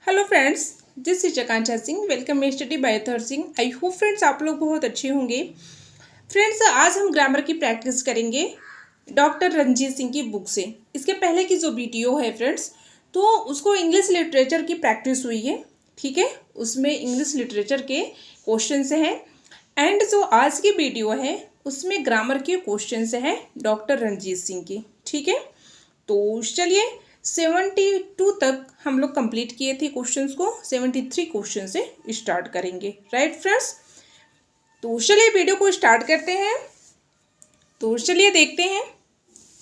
Hello friends, this is Akanksha Singh. Welcome me study by Athar Singh. I hope friends आप लोग बहुत अच्छे होंगे। फ्रेंड्स, आज हम ग्रामर की प्रैक्टिस करेंगे डॉक्टर रणजीत सिंह की बुक से। इसके पहले की जो वीडियो है फ्रेंड्स, तो उसको इंग्लिश लिटरेचर की प्रैक्टिस हुई है, ठीक है। उसमें इंग्लिश लिटरेचर के क्वेश्चन से हैं एंड जो आज की वीडियो है उसमें ग्रामर के क्वेश्चन से हैं डॉक्टर रणजीत सिंह की, ठीक है। तो चलिए 72 तक हम लोग कंप्लीट किए थे क्वेश्चंस को, 73 क्वेश्चन से स्टार्ट करेंगे, राइट फ्रेंड्स। तो चलिए वीडियो को स्टार्ट करते हैं। तो चलिए देखते हैं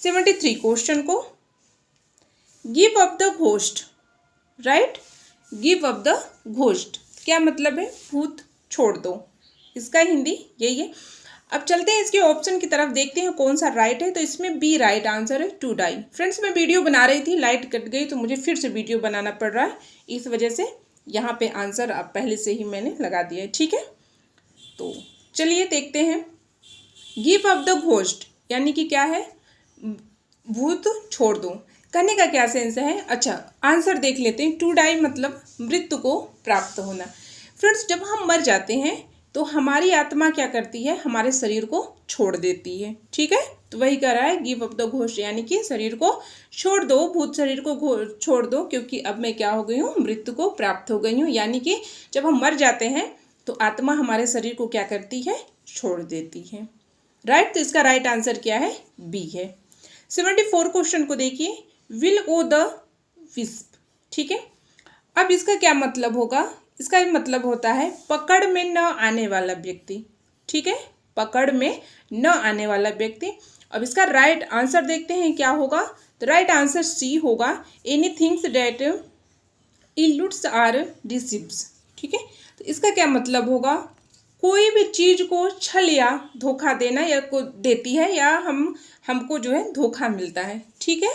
73 क्वेश्चन को। Give up the ghost, right. Give up the ghost क्या मतलब है? भूत छोड़ दो, इसका हिंदी यही है। अब चलते हैं इसके ऑप्शन की तरफ, देखते हैं कौन सा राइट है। तो इसमें बी राइट आंसर है, टू डाई। फ्रेंड्स, मैं वीडियो बना रही थी, लाइट कट गई तो मुझे फिर से वीडियो बनाना पड़ रहा है, इस वजह से यहाँ पे आंसर अब पहले से ही मैंने लगा दिया है, ठीक है। तो चलिए देखते हैं। गिव अप द घोस्ट यानी कि क्या है? भूत छोड़ दो। कहने का क्या सेंस है? अच्छा, आंसर देख लेते हैं। टू डाई मतलब मृत्यु को प्राप्त होना। फ्रेंड्स, जब हम मर जाते हैं तो हमारी आत्मा क्या करती है? हमारे शरीर को छोड़ देती है, ठीक है। तो वही कह रहा है गिव अप द घोस्ट, यानी कि शरीर को छोड़ दो, भूत शरीर को छोड़ दो, क्योंकि अब मैं क्या हो गई हूँ? मृत्यु को प्राप्त हो गई हूँ। यानी कि जब हम मर जाते हैं तो आत्मा हमारे शरीर को क्या करती है? छोड़ देती है, राइट। तो इसका राइट आंसर क्या है? बी है। 74 क्वेश्चन को देखिए। विल ओ द विस्प, ठीक है। अब इसका क्या मतलब होगा? इसका मतलब होता है पकड़ में न आने वाला व्यक्ति, ठीक है। पकड़ में न आने वाला व्यक्ति। अब इसका राइट आंसर देखते हैं क्या होगा। तो राइट आंसर सी होगा, एनीथिंग्स दैट इल्यूड्स आर डिसीव्स, ठीक है। तो इसका क्या मतलब होगा? कोई भी चीज को छल या धोखा देना या को देती है, या हमको जो है धोखा मिलता है, ठीक है।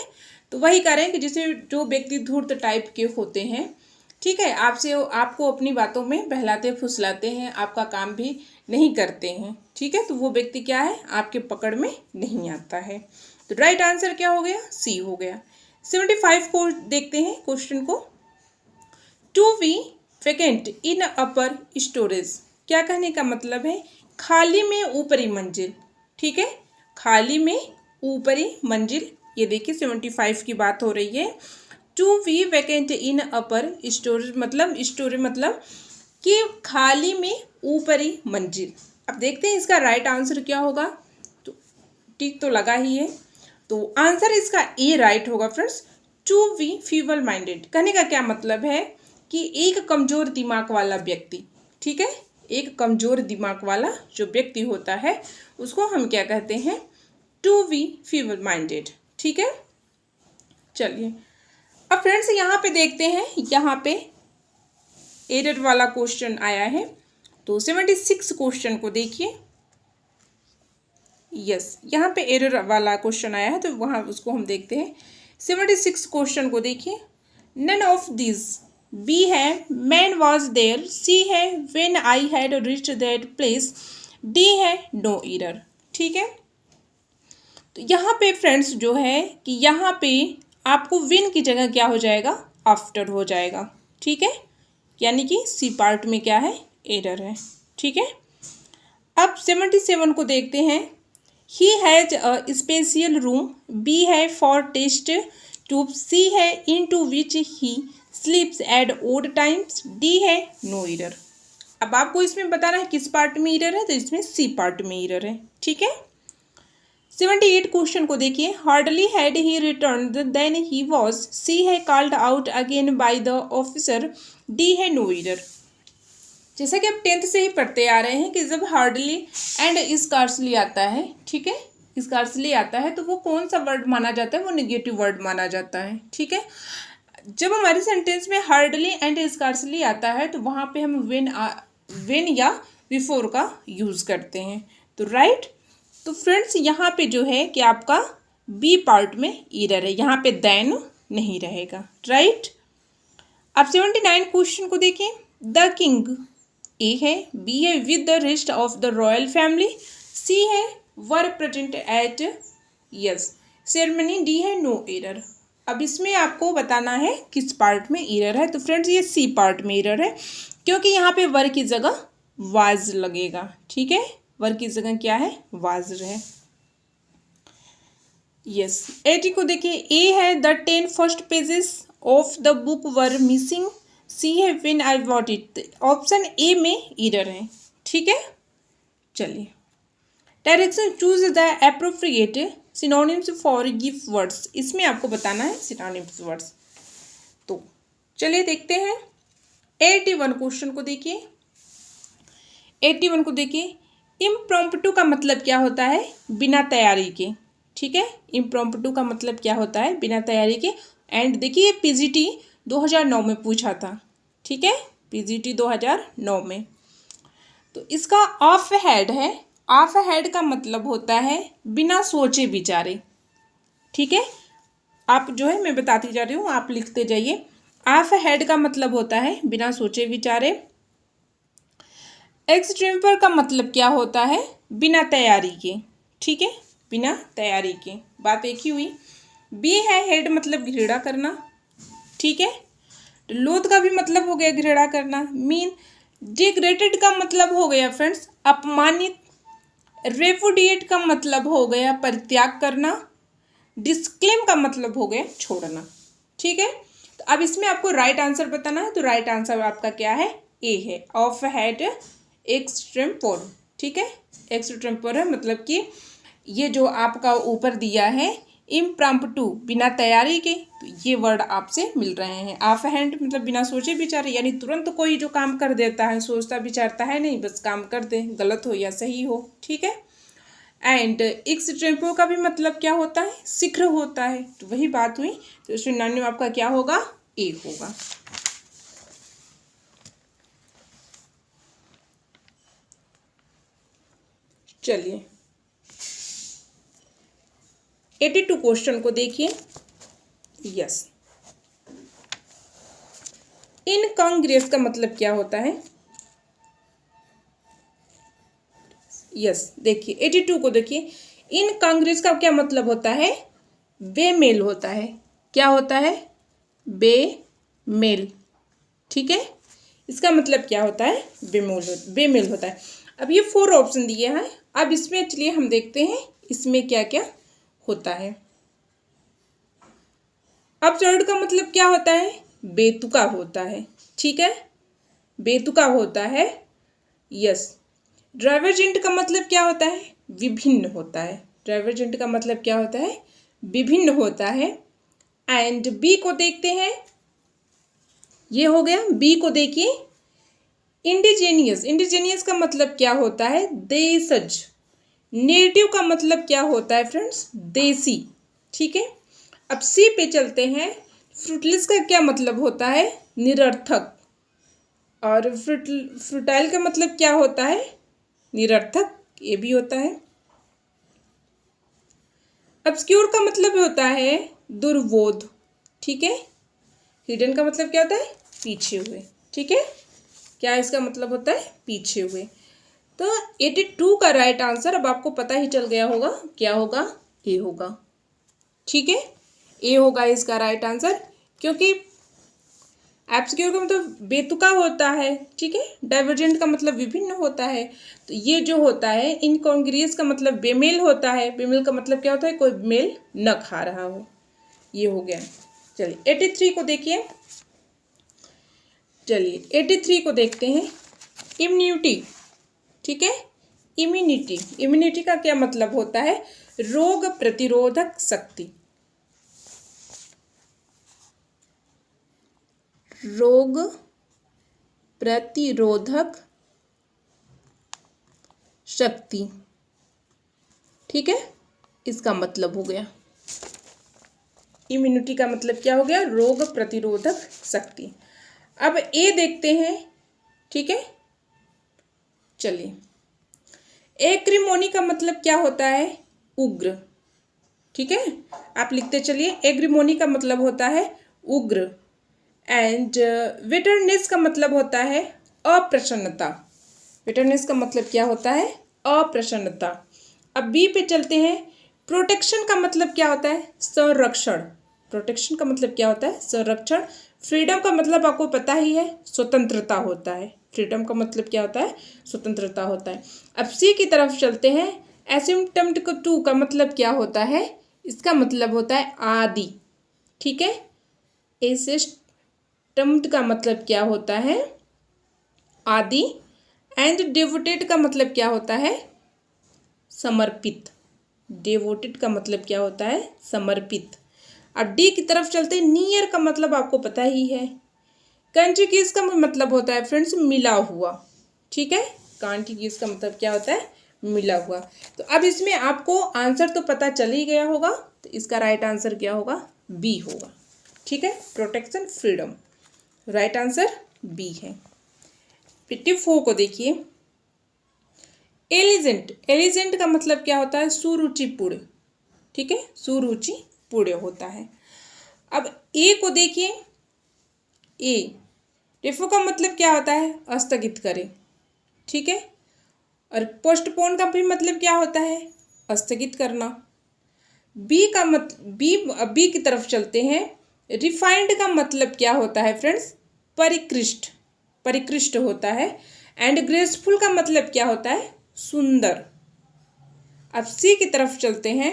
तो वही करें कि जैसे जो व्यक्ति धूर्त टाइप के होते हैं, ठीक है, आपको अपनी बातों में बहलाते फुसलाते हैं, आपका काम भी नहीं करते हैं, ठीक है। तो वो व्यक्ति क्या है? आपके पकड़ में नहीं आता है। तो राइट आंसर क्या हो गया? सी हो गया। 75 को देखते हैं क्वेश्चन को। To be vacant in upper storage क्या कहने का मतलब है? खाली में ऊपरी मंजिल, ठीक है। खाली में ऊपरी मंजिल, ये देखिए 75 की बात हो रही है। To be vacant in upper storage मतलब कि खाली में ऊपरी मंजिल। अब देखते हैं इसका राइट आंसर क्या होगा। तो टिक तो लगा ही है, तो आंसर इसका ए राइट होगा friends. To be feeble minded कहने का क्या मतलब है? कि एक कमजोर दिमाग वाला व्यक्ति, ठीक है। एक कमजोर दिमाग वाला जो व्यक्ति होता है उसको हम क्या कहते हैं? टू बी फीबल माइंडेड, ठीक है। चलिए अब फ्रेंड्स यहाँ पे देखते हैं, यहाँ पे एरर वाला क्वेश्चन आया है। तो 76 क्वेश्चन को देखिए। यस, यहाँ पे एरर वाला क्वेश्चन आया है, तो वहाँ उसको हम देखते हैं। 76 क्वेश्चन को देखिए। नन ऑफ दिस, बी है मैन वॉज देयर, सी है when I had reached that place, D है नो एरर, ठीक है। तो यहाँ पे फ्रेंड्स जो है कि यहाँ पे आपको विन की जगह क्या हो जाएगा? आफ्टर हो जाएगा, ठीक है। यानी कि सी पार्ट में क्या है? एरर है, ठीक है। अब 77 को देखते हैं। He has a special room, B है फॉर टेस्ट ट्यूब, सी है into which he sleeps at odd times, D है नो एरर। अब आपको इसमें बताना है किस पार्ट में एरर है, तो इसमें सी पार्ट में एरर है, ठीक है। 78 क्वेश्चन को देखिए। Hardly had he returned then he was, C है called out again by the officer, D है नो एरर। जैसा कि आप 10th से ही पढ़ते आ रहे हैं कि जब हार्डली एंड स्कार्सली आता है, ठीक है, स्कार्सली आता है तो वो कौन सा वर्ड माना जाता है? वो निगेटिव वर्ड माना जाता है, ठीक है। जब हमारे सेंटेंस में हार्डली एंड स्कार्सली आता है तो वहाँ पे हम वेन या बिफोर का यूज़ करते हैं, तो राइट। तो फ्रेंड्स यहाँ पे जो है कि आपका बी पार्ट में एरर है, यहाँ पे देन नहीं रहेगा, राइट। अब 79 क्वेश्चन को देखिए। द किंग, ए है, बी है with the rest of the royal family, C है were present at yes ceremony, D है नो एरर। अब इसमें आपको बताना है किस पार्ट में एरर है। तो फ्रेंड्स ये सी पार्ट में एरर है, क्योंकि यहाँ पे वर की जगह वाज लगेगा। ठीक है, वर की जगह क्या है, वाज है। यस, 80 को देखिए, ए है the 10 first pages of the book were missing, C है when I bought it. Option A में एरर है। ठीक है, चलिए direction choose the appropriate synonyms for give words, इसमें आपको बताना है सिनोनिम्स वर्ड्स। तो चलिए देखते हैं 81 क्वेश्चन को देखिए। 81 को देखिए, इम्प्रॉम्प्टू का मतलब क्या होता है, बिना तैयारी के। ठीक है, इम्प्रॉम्प्टू का मतलब क्या होता है, बिना तैयारी के। एंड देखिए पीजीटी 2009 में पूछा था। ठीक है, पीजीटी 2009 में। तो इसका ऑफ हेड है, ऑफ हेड का मतलब होता है बिना सोचे विचारे। ठीक है, आप जो है मैं बताती जा रही हूँ, आप लिखते जाइए। ऑफ हेड का मतलब होता है बिना सोचे विचारे। एक्सट्रीम्पर का मतलब क्या होता है, बिना तैयारी के। ठीक है, बिना तैयारी के, बात एक ही हुई। बी है हेड मतलब घृणा करना। ठीक है, लोथ का भी मतलब हो गया घृणा करना। मीन डिग्रेडेड का मतलब हो गया फ्रेंड्स अपमानित। रेपुडिएट का मतलब हो गया परित्याग करना। डिस्क्लेम का मतलब हो गया छोड़ना। ठीक है, तो अब इसमें आपको राइट आंसर बताना है। तो राइट आंसर आपका क्या है, ए है, ऑफ हेड एक्सट्रेम्पोर। ठीक है, एक्सट्रेम्पोर है मतलब कि ये जो आपका ऊपर दिया है इम्प्रॉम्प्टू, बिना तैयारी के, तो ये वर्ड आपसे मिल रहे हैं। ऑफ हैंड मतलब बिना सोचे विचारे, यानी तुरंत कोई जो काम कर देता है, सोचता विचारता है नहीं, बस काम कर दे, गलत हो या सही हो। ठीक है, एंड एक्सट्रेम्पो का भी मतलब क्या होता है, शीघ्र होता है। तो वही बात हुई, तो सिनोनिम आपका क्या होगा, ए होगा। चलिए 82 क्वेश्चन को देखिए। यस, इनकॉन्ग्रुएंस का मतलब क्या होता है। यस, देखिए 82 को देखिए, इनकॉन्ग्रुएंस का क्या मतलब होता है, बेमेल होता है। क्या होता है, बेमेल। ठीक है, इसका मतलब क्या होता है, बेमेल होता है। अब ये 4 ऑप्शन दिए हैं, अब इसमें चलिए हम देखते हैं इसमें क्या क्या होता है। अपसर्ड का मतलब क्या होता है, बेतुका होता है। ठीक है, बेतुका होता है। यस, डाइवर्जेंट का मतलब क्या होता है, विभिन्न होता है। डाइवर्जेंट का मतलब क्या होता है, विभिन्न होता है। एंड बी को देखते हैं, ये हो गया। बी को देखिए, इंडिजेनियस। इंडिजेनियस का मतलब क्या होता है, देशज। नेटिव का मतलब क्या होता है फ्रेंड्स, देसी। ठीक है, अब सी पे चलते हैं। फ्रूटलेस का क्या मतलब होता है, निरर्थक। और फ्रूटाइल का मतलब क्या होता है, निरर्थक, ये भी होता है। ऑब्स्क्यूर का मतलब होता है दुर्बोध। ठीक है, हिडन का मतलब क्या होता है, पीछे हुए। ठीक है, क्या इसका मतलब होता है, पीछे हुए। तो 82 का राइट आंसर अब आपको पता ही चल गया होगा, क्या होगा, ए होगा। ठीक है, ए होगा इसका राइट आंसर, क्योंकि एब्सक्यूर का मतलब बेतुका होता है। ठीक है, डाइवर्जेंट का मतलब विभिन्न होता है। तो ये जो होता है इनकॉन्ग्रुएंस का मतलब बेमेल होता है। बेमेल का मतलब क्या होता है, कोई मेल न खा रहा हो। ये हो गया। चलिए 83 को देखिए। चलिए 83 को देखते हैं, इम्यूनिटी। ठीक है, इम्यूनिटी, इम्यूनिटी का क्या मतलब होता है, रोग प्रतिरोधक शक्ति। रोग प्रतिरोधक शक्ति। ठीक है, इसका मतलब हो गया, इम्यूनिटी का मतलब क्या हो गया, रोग प्रतिरोधक शक्ति। अब ए देखते हैं। ठीक है, चलिए एक्रिमोनी का मतलब क्या होता है, उग्र। ठीक है, आप लिखते चलिए, एग्रीमोनी का मतलब होता है उग्र। एंड बिटरनेस का मतलब होता है अप्रसन्नता। बिटरनेस का मतलब क्या होता है, अप्रसन्नता। अब बी पे चलते हैं। प्रोटेक्शन का मतलब क्या होता है, संरक्षण। प्रोटेक्शन का मतलब क्या होता है? संरक्षण। फ्रीडम का मतलब आपको पता ही है, स्वतंत्रता होता है। फ्रीडम का मतलब क्या होता है? स्वतंत्रता होता है। अब सी की तरफ चलते हैं। एसिम्प्टम्ड टू का मतलब क्या होता है? इसका मतलब होता है आदि। ठीक है, एसिस्टम्ड का मतलब क्या होता है? आदि। एंड डिवोटेड का मतलब क्या होता है? समर्पित। डिवोटेड का मतलब क्या होता है? समर्पित। अब डी की तरफ चलते हैं। नियर का मतलब आपको पता ही है। कंटिग्यूअस का मतलब होता है फ्रेंड्स मिला हुआ। ठीक है, कंटिग्यूअस का मतलब क्या होता है? मिला हुआ। तो अब इसमें आपको आंसर तो पता चल ही गया होगा, तो इसका राइट आंसर क्या होगा? बी होगा। ठीक है, protection freedom, right answer B है। 54 को देखिए। एलिजेंट। एलिजेंट का मतलब क्या होता है? सुरुचिपूर्ण। ठीक है, सुरुचिपूर्ण होता है। अब ए को देखिए। ए रेफो का मतलब क्या होता है? स्थगित करें। ठीक है, और पोस्टपोन का भी मतलब क्या होता है? स्थगित करना। बी का बी की तरफ चलते हैं। रिफाइंड का मतलब क्या होता है फ्रेंड्स? परिकृष्ट। परिकृष्ट होता है। एंड ग्रेसफुल का मतलब क्या होता है? सुंदर। अब सी की तरफ चलते हैं।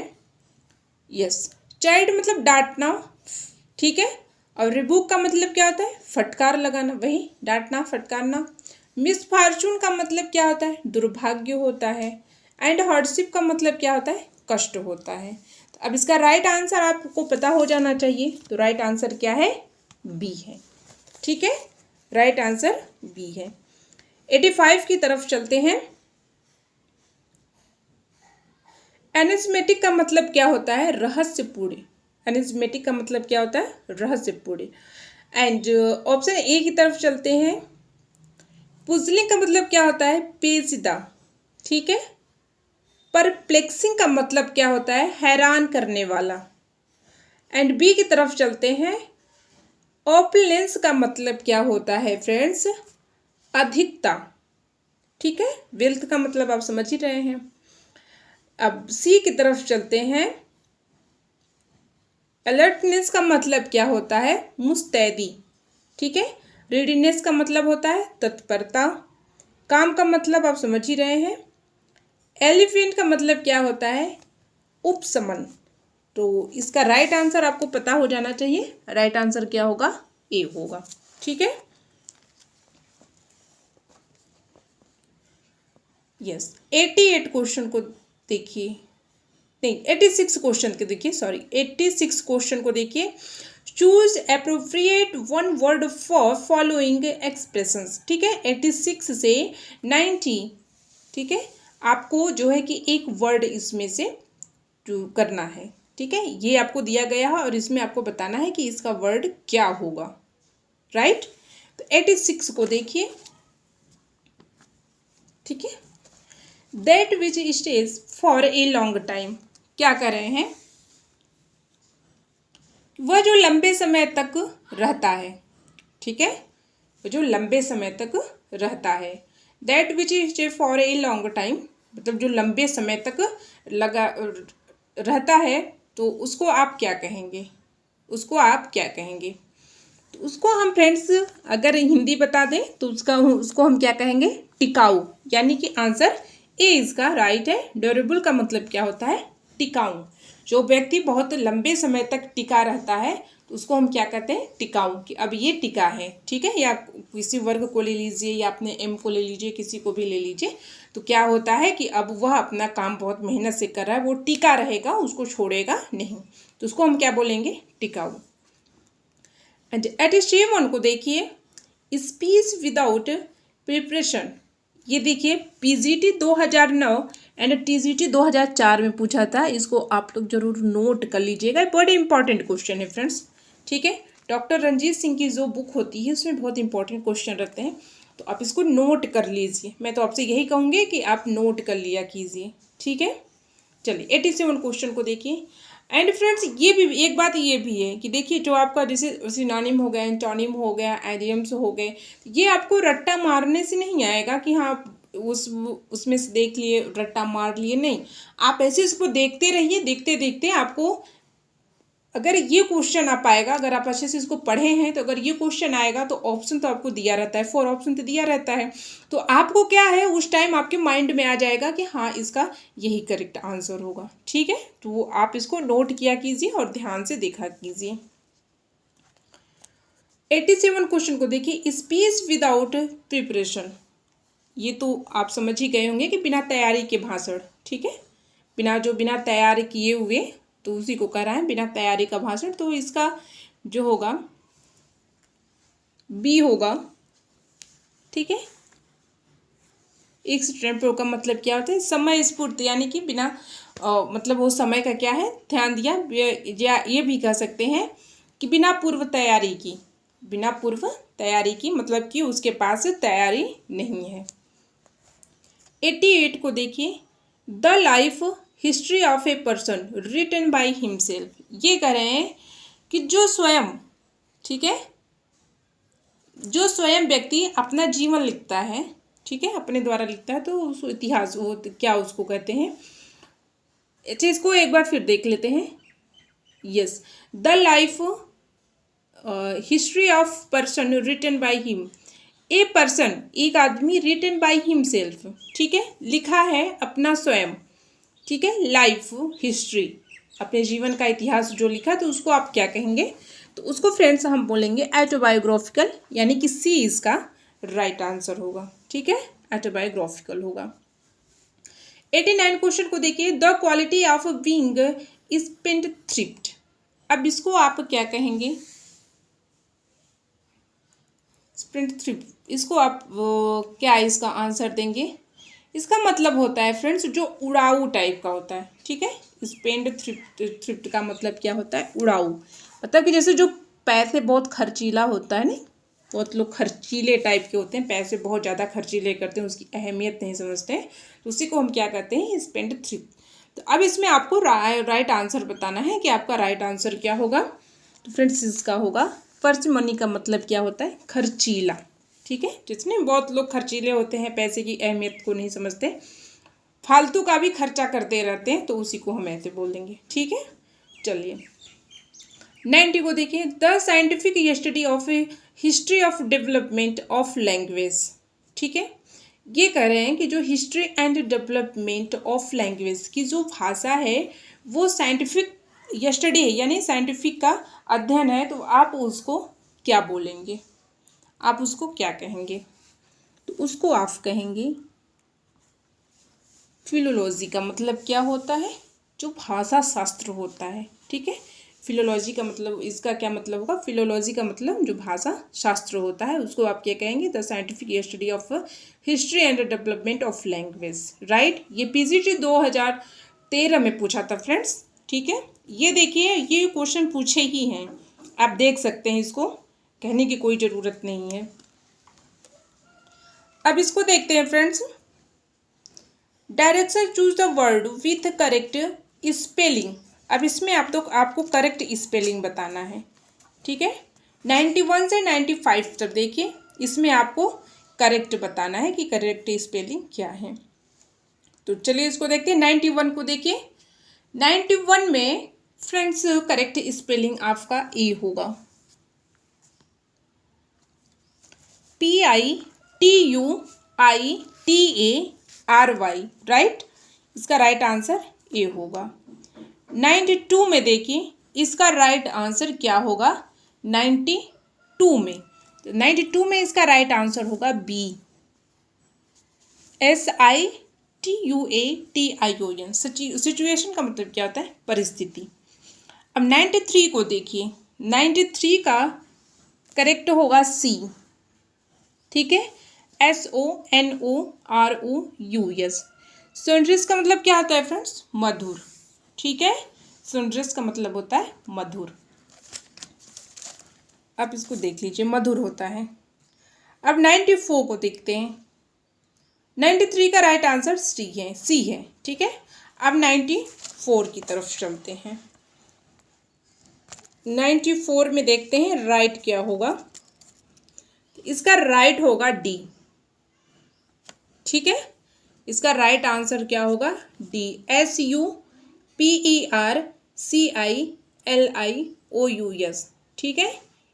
यस, चाइल्ड मतलब डांटना। ठीक है, और रिबुक का मतलब क्या होता है? फटकार लगाना, वही डांटना फटकारना। मिसफॉर्चून का मतलब क्या होता है? दुर्भाग्य होता है। एंड हार्डशिप का मतलब क्या होता है? कष्ट होता है। तो अब इसका राइट आंसर आपको पता हो जाना चाहिए। तो राइट आंसर क्या है? बी है। ठीक है, राइट आंसर बी है। 85 की तरफ चलते हैं। एनिज्मेटिक का मतलब क्या होता है? रहस्यपूर्ण। एनिज्मेटिक का मतलब क्या होता है? रहस्यपूर्ण। एंड ऑप्शन ए की तरफ चलते हैं। पुजलिंग का मतलब क्या होता है? पेचीदा। ठीक है, परप्लेक्सिंग का मतलब क्या होता है? हैरान करने वाला। एंड बी की तरफ चलते हैं। ऑपुलेंस का मतलब क्या होता है फ्रेंड्स? अधिकता। ठीक है, वेल्थ का मतलब आप समझ ही रहे हैं। अब सी की तरफ चलते हैं। अलर्टनेस का मतलब क्या होता है? मुस्तैदी। ठीक है, रेडीनेस का मतलब होता है तत्परता। काम का मतलब आप समझ ही रहे हैं। एलिफेंट का मतलब क्या होता है? उपशमन। तो इसका राइट आंसर आपको पता हो जाना चाहिए। राइट आंसर क्या होगा? ए होगा। ठीक है, यस। 88 क्वेश्चन को देखिए, नहीं 86 क्वेश्चन को देखिए, सॉरी 86 क्वेश्चन को देखिए। Choose appropriate one word for following expressions. ठीक है, 86 से 90। ठीक है, आपको जो है कि एक वर्ड इसमें से करना है। ठीक है, ये आपको दिया गया है और इसमें आपको बताना है कि इसका वर्ड क्या होगा। राइट, तो 86 को देखिए। ठीक है, that which stage for a long time. क्या कर रहे हैं? वह जो लंबे समय तक रहता है। ठीक है, वह जो लंबे समय तक रहता है। That which stay for a long time मतलब जो लंबे समय तक लगा रहता है, तो उसको आप क्या कहेंगे? उसको आप क्या कहेंगे? तो उसको हम फ्रेंड्स अगर हिंदी बता दें तो उसको हम क्या कहेंगे? टिकाऊ। यानी कि आंसर ए इसका राइट है। ड्यूरेबल का मतलब क्या होता है? टिकाऊ। जो व्यक्ति बहुत लंबे समय तक टिका रहता है तो उसको हम क्या कहते हैं? टिकाऊ। कि अब ये टिका है। ठीक है, या किसी वर्ग को ले लीजिए या अपने एम को ले लीजिए, किसी को भी ले लीजिए, तो क्या होता है कि अब वह अपना काम बहुत मेहनत से कर रहा है, वो टिका रहेगा, उसको छोड़ेगा नहीं, तो उसको हम क्या बोलेंगे? टिकाऊ। एंड 87 को देखिए। Speech without preparation. ये देखिए पीजीटी 2009 एंड टीजीटी 2004 में पूछा था। इसको आप लोग जरूर नोट कर लीजिएगा, बड़े इंपॉर्टेंट क्वेश्चन है फ्रेंड्स। ठीक है, डॉक्टर रंजीत सिंह की जो बुक होती है उसमें बहुत इंपॉर्टेंट क्वेश्चन रहते हैं, तो आप इसको नोट कर लीजिए। मैं तो आपसे यही कहूँगी कि आप नोट कर लिया कीजिए। ठीक है, चलिए 87 क्वेश्चन को देखिए। एंड फ्रेंड्स ये भी एक बात ये भी है कि देखिए जो आपका जैसे सिनोनिम हो गया, एंटोनिम हो गया, एडियम्स हो गए, ये आपको रट्टा मारने से नहीं आएगा कि हाँ उसमें से देख लिए रट्टा मार लिए, नहीं। आप ऐसे इसको देखते रहिए, देखते देखते आपको अगर ये क्वेश्चन आ पाएगा, अगर आप अच्छे से इसको पढ़े हैं तो अगर ये क्वेश्चन आएगा तो ऑप्शन तो आपको दिया रहता है, 4 ऑप्शन तो दिया रहता है, तो आपको क्या है उस टाइम आपके माइंड में आ जाएगा कि हाँ इसका यही करेक्ट आंसर होगा। ठीक है, तो आप इसको नोट किया कीजिए और ध्यान से देखा कीजिए। 87 क्वेश्चन को देखिए, स्पीच विदाउट प्रिपरेशन। ये तो आप समझ ही गए होंगे कि बिना तैयारी के भाषण। ठीक है, बिना तैयारी किए हुए, तो उसी को कह रहा है बिना तैयारी का भाषण। तो इसका जो होगा बी होगा। ठीक है, एक्सटेम्पोर का मतलब क्या होता है, समय स्फूर्त, यानी कि बिना मतलब वो समय का क्या है ध्यान दिया, या ये भी कह सकते हैं कि बिना पूर्व तैयारी की, बिना पूर्व तैयारी की मतलब कि उसके पास तैयारी नहीं है। 88 को देखिए, the life history of a person written by himself. ये कह रहे हैं कि जो स्वयं, ठीक है, जो स्वयं व्यक्ति अपना जीवन लिखता है, ठीक है, अपने द्वारा लिखता है, तो उस इतिहास वो क्या उसको कहते हैं। अच्छा, इसको एक बार फिर देख लेते हैं। Yes, the life history of person written by him. A person, एक आदमी, रिटन बाय हिमसेल्फ, ठीक है, लिखा है अपना स्वयं। ठीक है, लाइफ हिस्ट्री, अपने जीवन का इतिहास जो लिखा, तो उसको आप क्या कहेंगे, तो उसको फ्रेंड्स हम बोलेंगे ऑटोबायोग्राफिकल, यानी कि सी इसका राइट आंसर होगा। ठीक है, ऑटोबायोग्राफिकल होगा। 89 क्वेश्चन को देखिए, the quality of being spendthrift. अब इसको आप क्या कहेंगे, स्पेंडथ्रिफ्ट, इसको आप क्या इसका आंसर देंगे। इसका मतलब होता है फ्रेंड्स जो उड़ाऊ टाइप का होता है। ठीक है, स्पेंडथ्रिफ्ट का मतलब क्या होता है, उड़ाऊ, मतलब कि जैसे जो पैसे बहुत खर्चीला होता है, नहीं, बहुत लोग खर्चीले टाइप के होते हैं, पैसे बहुत ज़्यादा खर्चीले करते हैं, उसकी अहमियत नहीं समझते हैं, तो उसी को हम क्या कहते हैं, स्पेंडथ्रिफ्ट। तो अब इसमें आपको राइट आंसर बताना है कि आपका राइट आंसर क्या होगा। तो फ्रेंड्स इसका होगा पर्सिमनी का मतलब क्या होता है, खर्चीला। ठीक है, जिसमें बहुत लोग खर्चीले होते हैं, पैसे की अहमियत को नहीं समझते, फालतू का भी खर्चा करते रहते हैं, तो उसी को हम ऐसे बोल देंगे। ठीक है, चलिए 90 को देखिए, the scientific study of A history of development of language. ठीक है, ये कह रहे हैं कि जो history and development of language की जो भाषा है वो साइंटिफिक स्टडी है, यानी साइंटिफिक का अध्ययन है, तो आप उसको क्या बोलेंगे, आप उसको क्या कहेंगे, तो उसको आप कहेंगे फिलोलॉजी का मतलब क्या होता है, जो भाषा शास्त्र होता है। ठीक है, फिलोलॉजी का मतलब, इसका क्या मतलब होगा, फिलोलॉजी का मतलब जो भाषा शास्त्र होता है, उसको आप क्या कहेंगे, the scientific study of history and development of language. Right, ये पीजीटी 2013 में पूछा था फ्रेंड्स। ठीक है, ये देखिए, ये क्वेश्चन पूछे ही हैं, आप देख सकते हैं, इसको कहने की कोई ज़रूरत नहीं है। अब इसको देखते हैं friends, direction choose the word with correct spelling. अब इसमें आपको करेक्ट स्पेलिंग बताना है। ठीक है, 91 से 95 तक देखिए, इसमें आपको करेक्ट बताना है कि करेक्ट स्पेलिंग क्या है। तो चलिए इसको देखते हैं। 91 को देखिए, 91 में फ्रेंड्स करेक्ट स्पेलिंग आपका ए होगा, PITUITARY। राइट, इसका राइट आंसर ए होगा। 92 में देखिए, इसका राइट आंसर क्या होगा, 92 में, तो 92 में इसका राइट आंसर होगा बी, SITUATION। सिचुएशन का मतलब क्या होता है, परिस्थिति। अब 93 को देखिए, 93 का करेक्ट होगा सी। ठीक है, SONOROUS। सोनरिस का मतलब क्या होता है फ्रेंड्स, मधुर। ठीक है, सोनरिस का मतलब होता है मधुर। अब इसको देख लीजिए, मधुर होता है। अब 94 को देखते हैं, 93 का राइट आंसर सी है। ठीक है, अब 94 की तरफ चलते हैं। 94 में देखते हैं राइट क्या होगा, इसका राइट होगा डी। ठीक है, इसका राइट आंसर क्या होगा, डी, SUPERCIAL। LIOUS, ठीक है।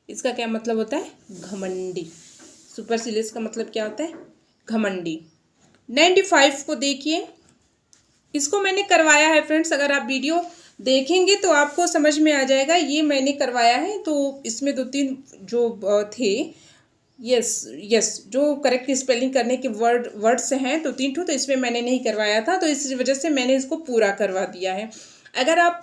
इसका क्या मतलब होता है? घमंडी। सुपरसिलियस का मतलब क्या होता है? घमंडी। 95 को देखिए, इसको मैंने करवाया है फ्रेंड्स, अगर आप वीडियो देखेंगे तो आपको समझ में आ जाएगा। ये मैंने करवाया है, तो इसमें 2-3 जो थे, यस जो करेक्ट स्पेलिंग करने के वर्ड्स हैं तो 3 तो इसमें मैंने नहीं करवाया था, तो इस वजह से मैंने इसको पूरा करवा दिया है। अगर आप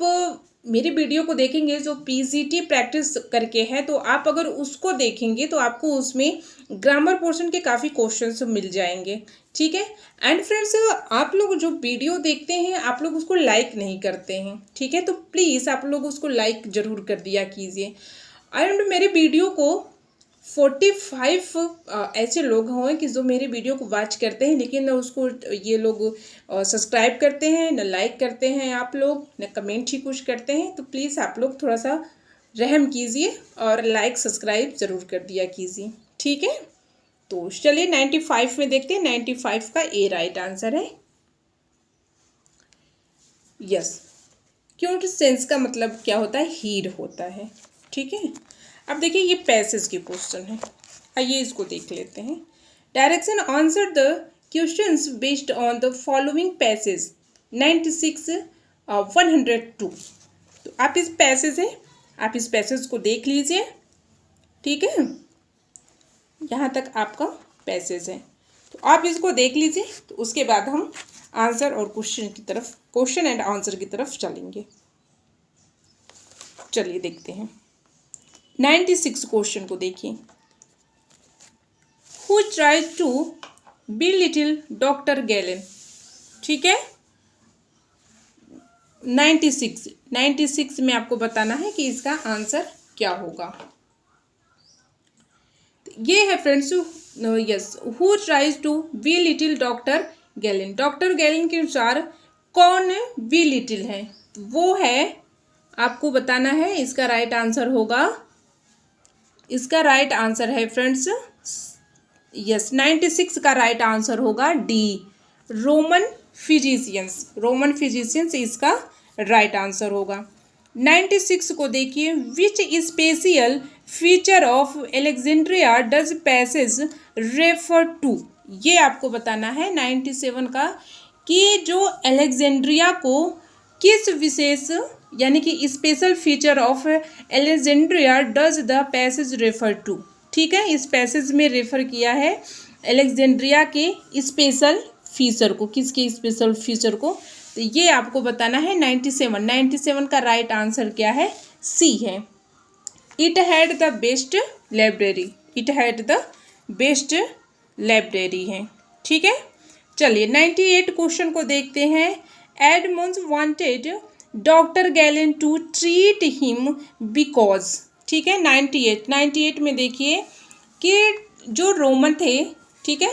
मेरी वीडियो को देखेंगे जो PGT प्रैक्टिस करके है, तो आप अगर उसको देखेंगे तो आपको उसमें ग्रामर पोर्शन के काफ़ी क्वेश्चंस मिल जाएंगे, ठीक है। एंड फ्रेंड्स, आप लोग जो वीडियो देखते हैं आप लोग उसको लाइक नहीं करते हैं, ठीक है, तो प्लीज़ आप लोग उसको लाइक ज़रूर कर दिया कीजिए। एंड मेरे वीडियो को 45 ऐसे लोग हों कि जो मेरे वीडियो को वॉच करते हैं, लेकिन न उसको ये लोग सब्सक्राइब करते हैं, न लाइक करते हैं आप लोग, न कमेंट ही कुछ करते हैं। तो प्लीज़ आप लोग थोड़ा सा रहम कीजिए और लाइक सब्सक्राइब ज़रूर कर दिया कीजिए, ठीक है। तो चलिए 95 में देखते हैं। 95 का ए राइट आंसर है। यस, क्योंकि सेंस का मतलब क्या होता है? हीड होता है, ठीक है। अब देखिए ये पैसेज के क्वेश्चन है, आइए इसको देख लेते हैं। Direction answer the questions based on the following passage 96 102। तो आप इस पैसेज को देख लीजिए, ठीक है। यहाँ तक आपका पैसेज है, तो आप इसको देख लीजिए, तो उसके बाद हम आंसर और क्वेश्चन एंड आंसर की तरफ चलेंगे। चलिए देखते हैं 96 क्वेश्चन को देखिए। Who tried to belittle doctor Galen, ठीक है। 96 में आपको बताना है कि इसका आंसर क्या होगा। ये है friends, yes, who tries to belittle doctor Galen. Doctor Galen के अनुसार कौन belittle है? वो है, आपको बताना है। इसका राइट आंसर होगा, इसका राइट आंसर है फ्रेंड्स, यस, 96 का राइट आंसर होगा डी, रोमन फिजिशियंस इसका राइट आंसर होगा। 96 को देखिए, which special feature of Alexandria does passage refer to. ये आपको बताना है 97 का, कि जो एलेक्जेंड्रिया को किस विशेष यानी कि special feature of Alexandria does the passage refer to, ठीक है। इस पैसेज में रेफर किया है एलेक्जेंड्रिया के स्पेशल फीचर को, किसके स्पेशल फीचर को, तो ये आपको बताना है 97 का राइट आंसर क्या है? सी है, it had the best library है, ठीक है। चलिए 98 क्वेश्चन को देखते हैं। Edmunds wanted doctor Galen to treat him because, ठीक है। 98 में देखिए कि जो रोमन थे, ठीक है,